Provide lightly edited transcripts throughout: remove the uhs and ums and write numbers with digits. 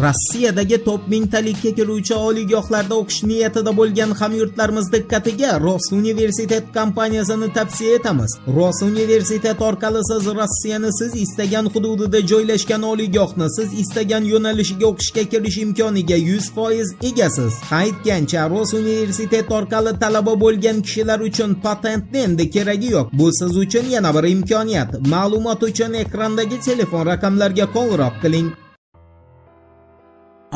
Rossiyadagi top mingtalikka kiruvchi oliygohlarda o'qish niyatida bo'lgan hamyurtlarimiz diqqatiga Ross universitet kompaniyasini tavsiya etamiz. Ross universitet orqali siz Rossiyani siz istagan hududida joylashgan oliygohni siz istagan yo'nalishiga o'qishga kirish imkoniga 100% egasiz. Aytgancha, Ross universitet orqali talaba bo'lgan kishilar uchun patentni endi keragi yo'q. Bu siz uchun yana bir imkoniyat. Ma'lumot uchun ekrandagi telefon raqamlariga qo'ng'iroq qiling.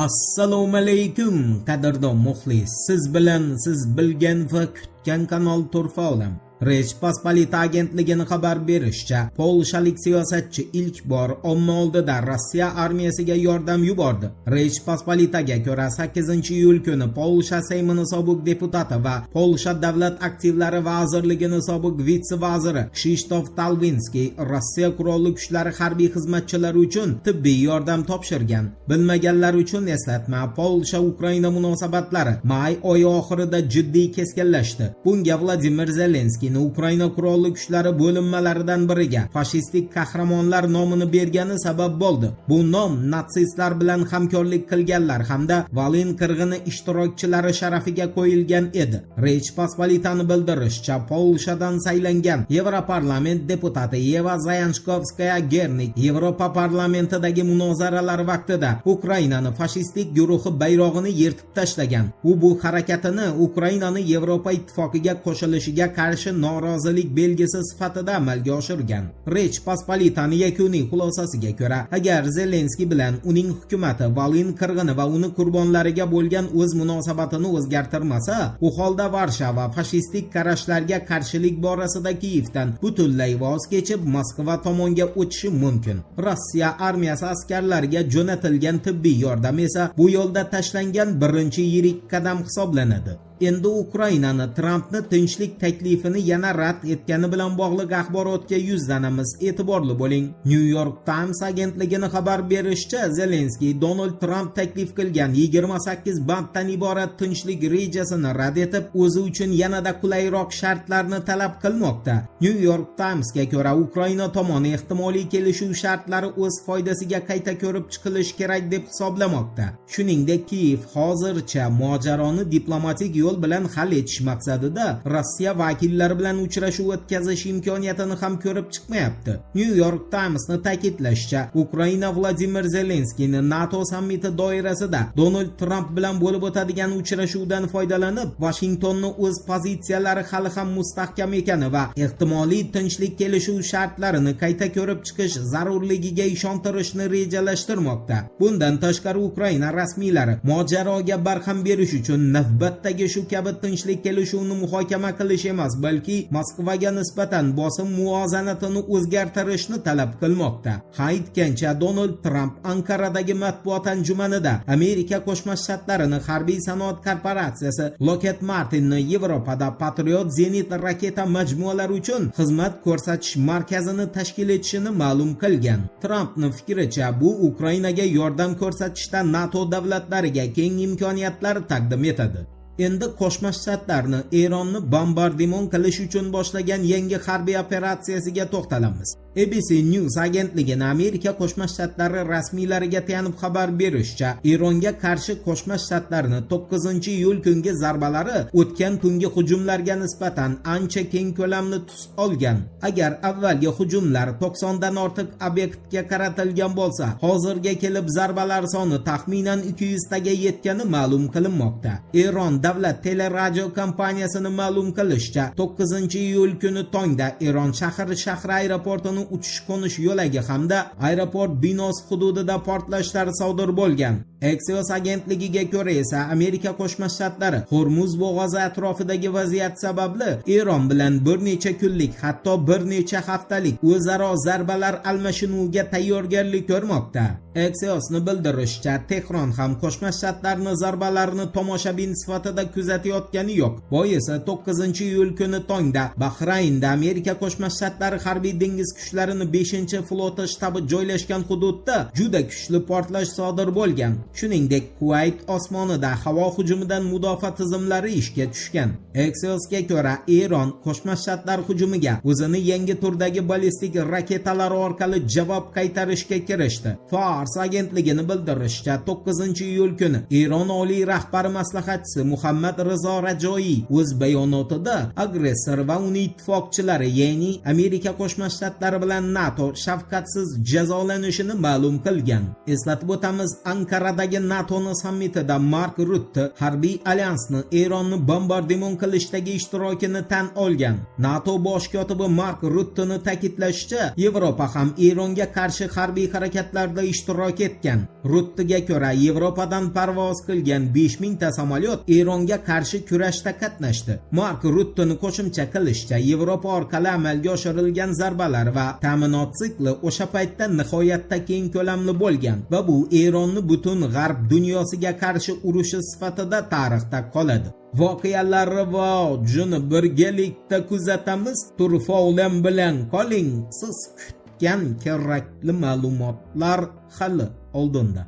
Assalomu alaykum qadrdon muxlis. Siz bilan siz bilgan va kutgan kanal Turfa olam. Rech Pospolita agentligining xabar berishicha, polshalik siyosatchi ilk bor omma oldida Rossiya armiyasiga yordam yubordi. Rech Pospolitaga ko'ra 8-iyul kuni Polsha Seymining sobiq deputati va Polsha davlat aktivlari vazirligining sobiq vitse-vaziri Krzysztof Talwinski Rossiya qurolli kuchlari harbiy xizmatchilari uchun tibbiy yordam topshirgan. Bilmaganlar uchun eslatma, Polsha-Ukraina munosabatlari may oyi oxirida jiddiy keskinlashdi. Bunga Vladimir Zelenskiy Ukraina qurolli kuchlari bo'linmalaridan biriga fashistik qahramonlar nomini bergani sabab bo'ldi. Bu nom natsistlar bilan hamkorlik qilganlar hamda Volyn qirg'ini ishtirokchilari sharafiga qo'yilgan edi. Rech Pospolitani bildirishicha, Polshadan saylangan Yevroparlament deputati Eva Zayanchkovskaya-Gernik Yevropa parlamentidagi munozaralar vaqtida Ukrainani fashistik guruhi bayrog'ini yirtib tashlagan. U bu harakatini Ukrainani Yevropa ittifoqiga qo'shilishiga qarshi norozilik belgisi sifatida amalga oshirgan. Rech Pospolitaning yakuniy xulosasiga ko'ra, agar Zelenskiy bilan uning hukumati Volyn qirg'ini va uni qurbonlariga bo'lgan o'z munosabatini o'zgartirmasa, u holda Varshava fashistik qarashlarga qarshilik borasida Kiyevdan butunlay voz kechib Moskva tomonga o'tishi mumkin. Rossiya armiyasi askarlariga jo'natilgan tibbiy yordam esa bu yo'lda tashlangan birinchi yirik qadam hisoblanadi. Endi Ukrainani Trampni tinchlik taklifini yana rad etgani bilan bog'liq axborotga yuzlanamiz. E'tiborli bo'ling. New York Times agentligining xabar berishicha, Zelenskiy Donald Trump taklif qilgan 28 banddan iborat tinchlik rejasini rad etib, o'zi uchun yanada qulayroq shartlarni talab qilmoqda. New York Timesga ko'ra, Ukraina tomoni ehtimoliy kelishuv shartlari o'z foydasiga qayta ko'rib chiqilishi kerak deb hisoblamoqda. Shuningdek, Kiyev hozircha mojaroni diplomatik yo'l bilan hal etish maqsadida Rossiya vakillari bilan uchrashuv o'tkazish imkoniyatini ham ko'rib chiqmayapti. New York Times'ni ta'kidlashicha, Ukraina Vladimir Zelenskiyni NATO sammiti doirasida Donald Trump bilan bo'lib o'tadigan uchrashuvdan foydalanib, Washingtonni o'z pozitsiyalari hali ham mustahkam ekani va ehtimoliy tinchlik kelishuv shartlarini qayta ko'rib chiqish zarurligiga ishontirishni rejalashtirmoqda. Bundan tashqari, Ukraina rasmiylari mojaroga barham berish uchun navbatdagi shu kabi tinchlik kelishuvni muhokama qilish emas, balki Moskvaga nisbatan bosim muvozanatini o'zgartirishni talab qilmoqda. Aytgancha, Donald Trump Ankaradagi matbuot anjumanida Amerika Qo'shma Shtatlarining harbiy sanoat korporatsiyasi Lockheed Martinni Yevropada Patriot zenit raketa majmualari uchun xizmat ko'rsatish markazini tashkil etishini ma'lum qilgan. Trumpning fikricha, bu Ukrainaga yordam ko'rsatishda NATO davlatlariga keng imkoniyatlar taqdim etadi. Endi Qo'shma Shtatlarni Eronni bombardimon qilish uchun boshlagan yangi harbiy operatsiyasiga to'xtalamiz. ABC News agentligining Amerika Qo'shma Shtatlari rasmiylariga tayanib xabar berishicha, Eronga qarshi Qo'shma Shtatlarning 9-iyul kungi zarbalari o'tgan kungi hujumlarga nisbatan ancha keng ko'lamli tus olgan. Agar avvalgi hujumlar 90 dan ortiq obyektga qaratilgan bo'lsa, hozirga kelib zarbalar soni taxminan 200 taga yetgani ma'lum qilinmoqda. Eron davlat teleradio kompaniyasining ma'lum qilishicha, 9-iyul kuni tongda Eron shahri aeroportini uchish-qo'nish yo'lagi hamda aeroport binosi hududida portlashlar sodir bo'lgan. Axios agentligiga ko'ra esa, Amerika Qo'shma Shtatlari Hormuz bo'g'ozi atrofidagi vaziyat sababli Eron bilan bir necha kunlik, hatto bir necha haftalik o'zaro zarbalar almashinuviga tayyorgarlik ko'rmoqda. Axios'ni bildirishicha, Tehron ham Qo'shma Shtatlarning zarbalarini tomoshabin sifatida kuzatayotgani yo'q. Boisi 9-iyul kuni tongda Bahraynda Amerika Qo'shma Shtatlari harbiy dengiz kuchlarining 5-floti shtabi joylashgan hududda juda kuchli portlash sodir bo'lgan. shuningdek Kuvayt osmonida havo hujumidan mudofaa tizimlari ishga tushgan. Axios'ga ko'ra, Eron Qo'shma Shtatlar hujumiga o'zini yangi turdagi ballistik raketalar orqali javob qaytarishga kirishdi. Fars agentligining bildirishicha, 9-iyul kuni Eron oliy rahbari maslahatchisi Muhammad Rizo Rajoiy o'z bayonotida agressor va uning ittifoqchilari, ya'ni Amerika Qo'shma Shtatlari bilan NATO shafqatsiz jazolanishini ma'lum qilgan. Eslatib o'tamiz, Ankaradagi NATO sammitida Mark Rutte harbiy alyansni Eronni bombardimon qilishdagi ishtirokini tan olgan. NATO bosh kotibi Mark Ruttening ta'kidlashicha, Yevropa ham Eronga qarshi harbiy harakatlarda ishtirok etgan. Ruttega ko'ra, Yevropadan parvoz qilgan 5000 ta samolyot Eronga qarshi kurashda qatnashdi. Mark Ruttening qo'shimcha qilishicha, Yevropa orqali amalga oshirilgan zarbalar va ta'minot sikli o'sha paytda nihoyatda keng ko'lamli bo'lgan va bu Eronni butun g'arb dunyosiga qarshi urushi sifatida tarixda qoladi. Voqealar rivojini birgalikda kuzatamiz. Turfa bilan qoling. Siz kutgan kerakli ma'lumotlar hali oldinda.